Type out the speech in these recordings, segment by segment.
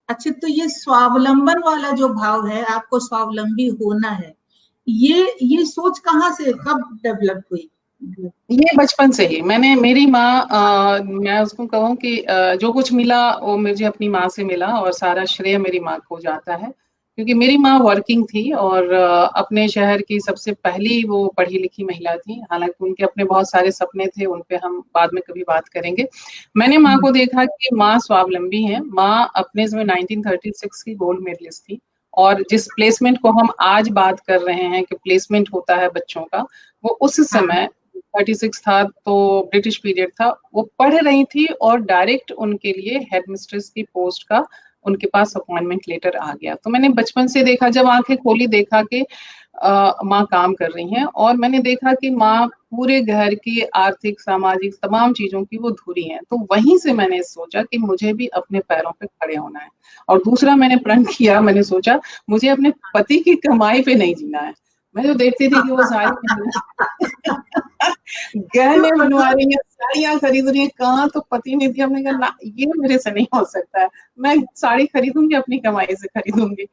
अच्छा, तो ये स्वावलंबन वाला जो भाव है, आपको स्वावलंबी होना है, ये सोच कहाँ से, कब डेवलप हुई? ये बचपन से ही मैंने, मेरी माँ, मैं उसको कहूँ कि जो कुछ मिला वो मुझे अपनी माँ से मिला, और सारा श्रेय मेरी माँ को जाता है, क्योंकि मेरी माँ वर्किंग थी और अपने शहर की सबसे पहली वो पढ़ी लिखी महिला थी। हालांकि उनके अपने बहुत सारे सपने थे, उन पे हम बाद में कभी बात करेंगे। मैंने माँ को देखा कि माँ स्वावलंबी है। माँ अपने समय 1936 की गोल्ड मेडलिस्ट थी, और जिस प्लेसमेंट को हम आज बात कर रहे हैं कि प्लेसमेंट होता है बच्चों का, वो उस हाँ। समय 36 था, तो ब्रिटिश पीरियड था। वो पढ़ रही थी और डायरेक्ट उनके लिए हेड मिस्ट्रेस की पोस्ट का उनके पास अपॉइंटमेंट लेटर आ गया। तो मैंने बचपन से देखा, जब आंखें खोली देखा कि माँ काम कर रही हैं, और मैंने देखा कि माँ पूरे घर की आर्थिक सामाजिक तमाम चीजों की वो धुरी है। तो वहीं से मैंने सोचा कि मुझे भी अपने पैरों पे खड़े होना है। और दूसरा मैंने प्रण किया, मैंने सोचा मुझे अपने पति की कमाई पे नहीं जीना है। मैं जो देखती थी कि वो सारी तो गहने बनवा रही है, साड़ियां खरीद रही है, कहाँ तो पति नहीं थी। हमने कहा ना, ये मेरे से नहीं हो सकता है, मैं साड़ी खरीदूंगी अपनी कमाई से खरीदूंगी।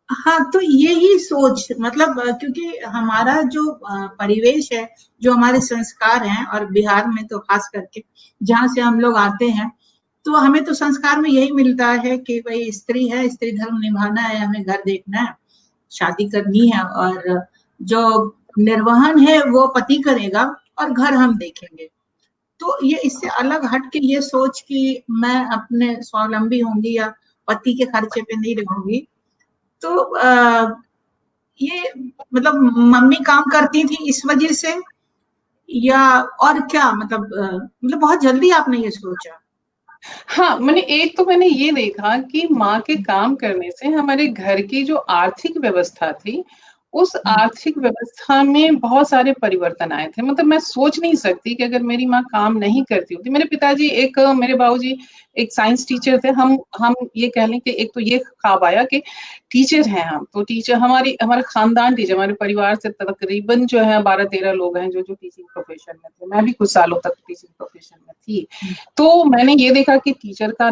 हाँ, तो यही सोच, मतलब क्योंकि हमारा जो परिवेश है, जो हमारे संस्कार हैं, और बिहार में तो खास करके जहाँ से हम लोग आते हैं, तो हमें तो संस्कार में यही मिलता है कि भाई स्त्री है, स्त्री धर्म निभाना है, हमें घर देखना है, शादी करनी है, और जो निर्वहन है वो पति करेगा, और घर हम देखेंगे। तो ये इससे अलग हट के ये सोच कि मैं अपने स्वावलंबी होंगी या पति के खर्चे पे नहीं रहूंगी, तो ये मतलब मम्मी काम करती थी इस वजह से, या और क्या, मतलब बहुत जल्दी आपने ये सोचा? हाँ, मैंने ये देखा कि माँ के काम करने से हमारे घर की जो आर्थिक व्यवस्था थी, उस आर्थिक व्यवस्था में बहुत सारे परिवर्तन आए थे। मतलब मैं सोच नहीं सकती कि अगर मेरी माँ काम नहीं करती होती। मेरे पिताजी मेरे बाबूजी एक साइंस टीचर थे। हम ये कह लें कि एक तो ये ख्वाब आया कि टीचर हैं हम, तो टीचर हमारा खानदान टीचर, हमारे परिवार से तकरीबन जो है 12-13 लोग हैं जो टीचिंग प्रोफेशन में थे। मैं भी कुछ सालों तक टीचिंग प्रोफेशन में थी। तो मैंने ये देखा कि टीचर का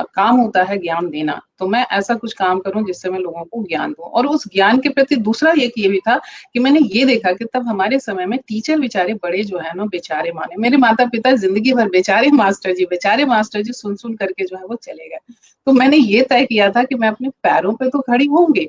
काम होता है ज्ञान देना, तो मैं ऐसा कुछ काम करूं जिससे मैं लोगों को ज्ञान दूं। और उस ज्ञान के प्रति दूसरा ये भी था कि मैंने ये देखा कि तब हमारे समय में टीचर बेचारे बड़े जो है ना, बेचारे माने, मेरे माता पिता जिंदगी भर बेचारे मास्टर जी सुन सुन करके जो है वो चले गए। तो मैंने ये तय किया था कि मैं अपने पैरों पे तो खड़ी होंगी,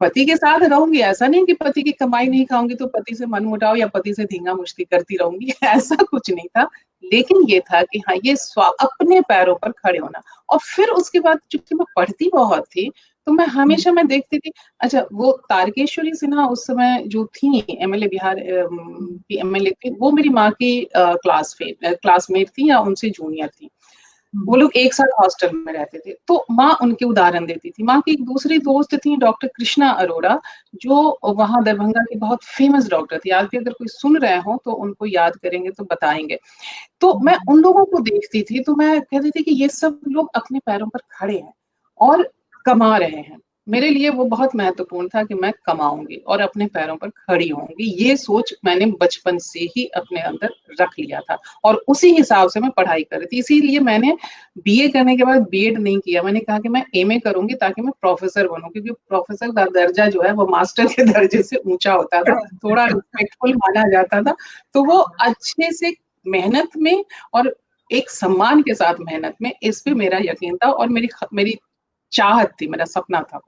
पति के साथ रहूंगी। ऐसा नहीं कि पति की कमाई नहीं खाऊंगी तो पति से मनमुटाव या पति से धींगा मुश्ती करती रहूंगी, ऐसा कुछ नहीं था। लेकिन ये था कि हाँ, ये अपने पैरों पर खड़े होना। और फिर उसके बाद चूंकि मैं पढ़ती बहुत थी, तो मैं देखती थी। अच्छा, वो तारकेश्वरी सिन्हा उस समय जो थी एमएलए, बिहार की एमएलए थी, वो मेरी माँ की क्लासमेट थी या उनसे जूनियर थी। वो लोग एक साथ हॉस्टल में रहते थे, तो माँ उनके उदाहरण देती थी। माँ की एक दूसरी दोस्त थी डॉक्टर कृष्णा अरोड़ा, जो वहां दरभंगा की बहुत फेमस डॉक्टर थी। आज भी अगर कोई सुन रहे हो तो उनको याद करेंगे तो बताएंगे। तो मैं उन लोगों को देखती थी, तो मैं कहती थी कि ये सब लोग अपने पैरों पर खड़े हैं और कमा रहे हैं। मेरे लिए वो बहुत महत्वपूर्ण था कि मैं कमाऊंगी और अपने पैरों पर खड़ी होंगी। ये सोच मैंने बचपन से ही अपने अंदर रख लिया था, और उसी हिसाब से मैं पढ़ाई कर रही थी। इसीलिए मैंने बीए करने के बाद बीएड नहीं किया। मैंने कहा कि मैं एमए करूंगी ताकि मैं प्रोफेसर बनूं, क्योंकि प्रोफेसर का दर्जा जो है वो मास्टर के दर्जे से ऊंचा होता था, थोड़ा रिस्पेक्टफुल माना जाता था। तो वो अच्छे से मेहनत में और एक सम्मान के साथ मेहनत में, इस पे मेरा यकीन था, और मेरी चाहत थी, मेरा सपना था।